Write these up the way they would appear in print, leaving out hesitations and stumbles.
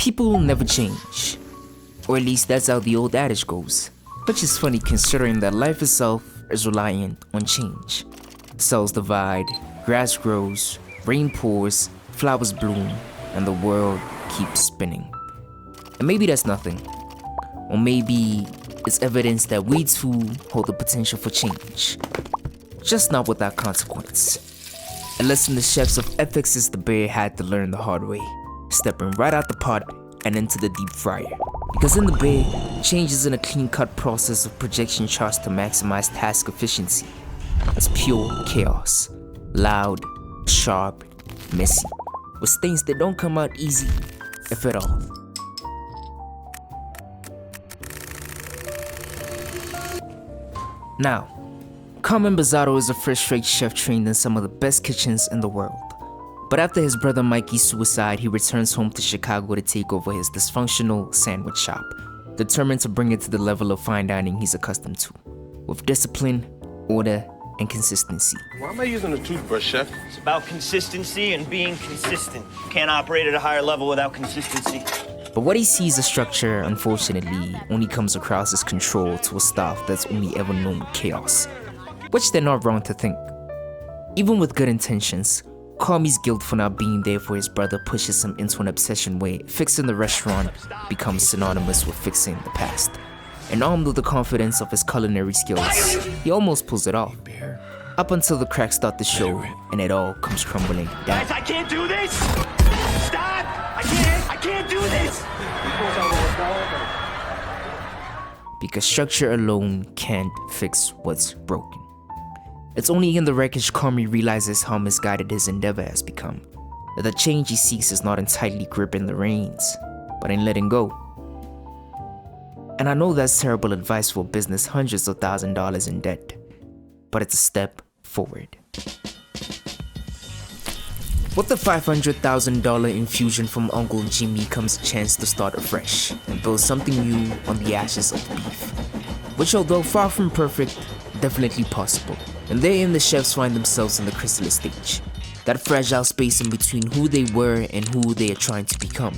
People never change, or at least that's how the old adage goes, which is funny considering that life itself is reliant on change. Cells divide, grass grows, rain pours, flowers bloom, and the world keeps spinning. And maybe that's nothing, or maybe it's evidence that we too hold the potential for change, just not without consequence. A lesson the chefs of FX's The Bear had to learn the hard way, stepping right out the pot and into the deep fryer. Because in The Bear, change isn't a clean-cut process of projection charts to maximize task efficiency. It's pure chaos, loud, sharp, messy, with stains that don't come out easy, if at all. Now, Carmen Bazzato is a first-rate chef trained in some of the best kitchens in the world. But after his brother Mikey's suicide, he returns home to Chicago to take over his dysfunctional sandwich shop, determined to bring it to the level of fine dining he's accustomed to, with discipline, order, and consistency. Why am I using a toothbrush, chef? It's about consistency and being consistent. You can't operate at a higher level without consistency. But what he sees as structure, unfortunately, only comes across as control to a staff that's only ever known chaos. Which they're not wrong to think. Even with good intentions, Carmy's guilt for not being there for his brother pushes him into an obsession where fixing the restaurant becomes synonymous with fixing the past. And armed with the confidence of his culinary skills, he almost pulls it off. Up until the cracks start to show and it all comes crumbling down. Guys, I can't do this! Stop! I can't do this! Because structure alone can't fix what's broken. It's only in the wreckage Carmy realizes how misguided his endeavor has become, that the change he seeks is not in tightly gripping the reins, but in letting go. And I know that's terrible advice for a business hundreds of thousands of dollars in debt, but it's a step forward. With the $500,000 infusion from Uncle Jimmy comes a chance to start afresh and build something new on the ashes of the beef, which although far from perfect, definitely possible. And therein the chefs find themselves in the chrysalis stage, that fragile space in between who they were and who they are trying to become.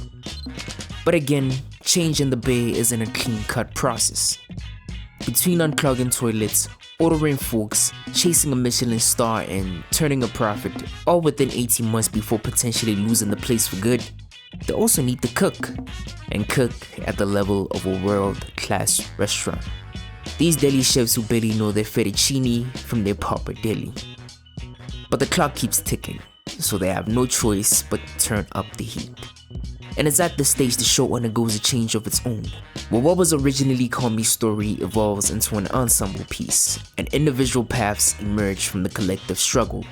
But again, change in the Bay isn't a clean-cut process. Between unclogging toilets, ordering forks, chasing a Michelin star, and turning a profit, all within 18 months before potentially losing the place for good, they also need to cook, and cook at the level of a world-class restaurant. These deli chefs who barely know their fettuccine from their proper deli. But the clock keeps ticking, so they have no choice but to turn up the heat. And it's at this stage the show undergoes a change of its own, where what was originally Carmy's story evolves into an ensemble piece, and individual paths emerge from the collective struggle.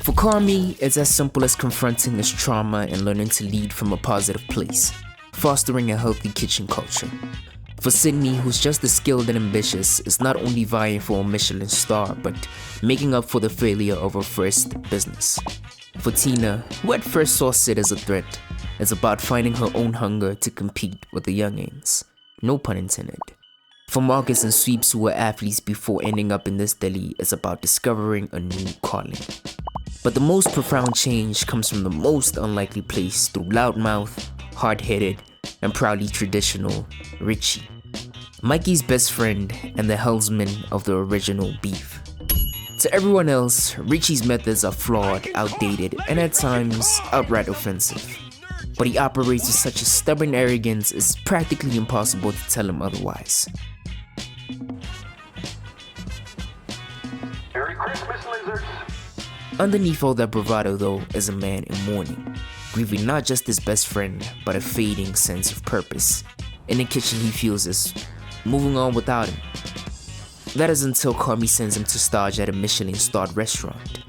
For Carmy, it's as simple as confronting his trauma and learning to lead from a positive place, fostering a healthy kitchen culture. For Sydney, who's just as skilled and ambitious, is not only vying for a Michelin star, but making up for the failure of her first business. For Tina, who at first saw Sid as a threat, it's about finding her own hunger to compete with the youngins. No pun intended. For Marcus and Sweeps, who were athletes before ending up in this deli, it's about discovering a new calling. But the most profound change comes from the most unlikely place through loudmouth, hard-headed, and proudly traditional Richie, Mikey's best friend and the helmsman of the original beef. To everyone else, Richie's methods are flawed, outdated, and at times outright offensive. But he operates with such a stubborn arrogance it's practically impossible to tell him otherwise. Merry Christmas, lizards! Underneath all that bravado though is a man in mourning, grieving not just his best friend, but a fading sense of purpose. In the kitchen he feels is moving on without him. That is until Carmy sends him to stage at a Michelin-starred restaurant.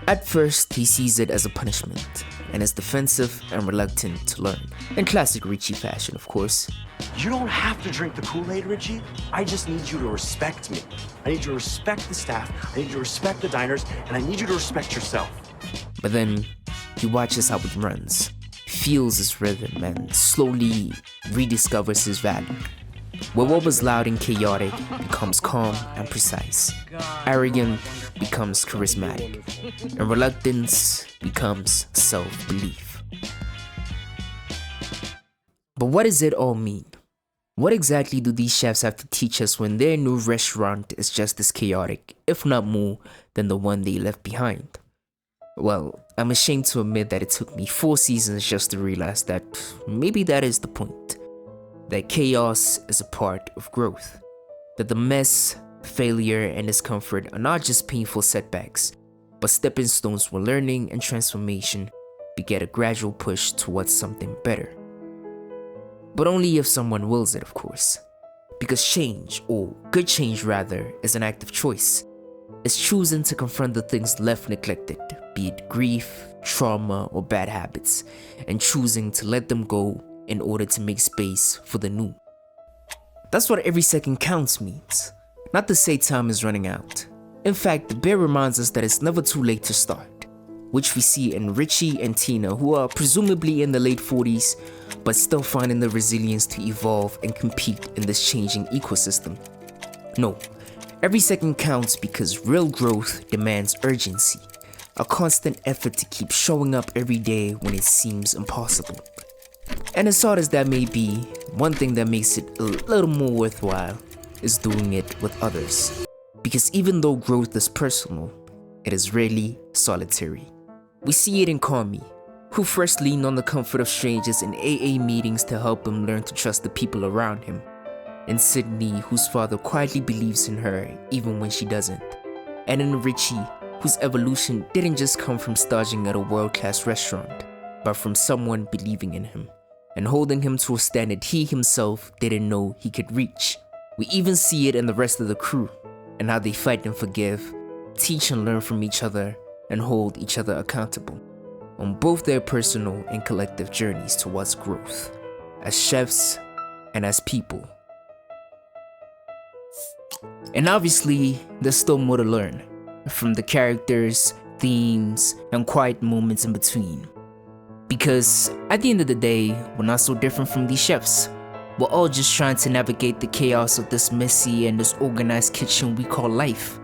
At first, he sees it as a punishment, and is defensive and reluctant to learn. In classic Richie fashion, of course. You don't have to drink the Kool-Aid, Richie. I just need you to respect me. I need you to respect the staff, I need you to respect the diners, and I need you to respect yourself. But then, he watches how it runs, feels its rhythm, and slowly rediscovers his value. Where what was loud and chaotic becomes calm and precise. Arrogant becomes charismatic, and reluctance becomes self-belief. But what does it all mean? What exactly do these chefs have to teach us when their new restaurant is just as chaotic, if not more, than the one they left behind? Well, I'm ashamed to admit that it took me 4 seasons just to realize that maybe that is the point. That chaos is a part of growth. That the mess, failure, and discomfort are not just painful setbacks, but stepping stones where learning and transformation beget a gradual push towards something better. But only if someone wills it, of course. Because change, or good change rather, is an act of choice. It's choosing to confront the things left neglected, be it grief, trauma, or bad habits, and choosing to let them go in order to make space for the new. That's what every second counts means. Not to say time is running out. In fact, the bear reminds us that it's never too late to start, which we see in Richie and Tina, who are presumably in the late 40s, but still finding the resilience to evolve and compete in this changing ecosystem. No, every second counts because real growth demands urgency, a constant effort to keep showing up every day when it seems impossible. And as hard as that may be, one thing that makes it a little more worthwhile is doing it with others. Because even though growth is personal, it is rarely solitary. We see it in Carmy, who first leaned on the comfort of strangers in AA meetings to help him learn to trust the people around him. In Sydney, whose father quietly believes in her even when she doesn't. And in Richie, whose evolution didn't just come from staging at a world-class restaurant, but from someone believing in him and holding him to a standard he himself didn't know he could reach. We even see it in the rest of the crew and how they fight and forgive, teach and learn from each other, and hold each other accountable on both their personal and collective journeys towards growth, as chefs and as people. And obviously, there's still more to learn from the characters, themes, and quiet moments in between. Because at the end of the day, we're not so different from these chefs. We're all just trying to navigate the chaos of this messy and disorganized kitchen we call life.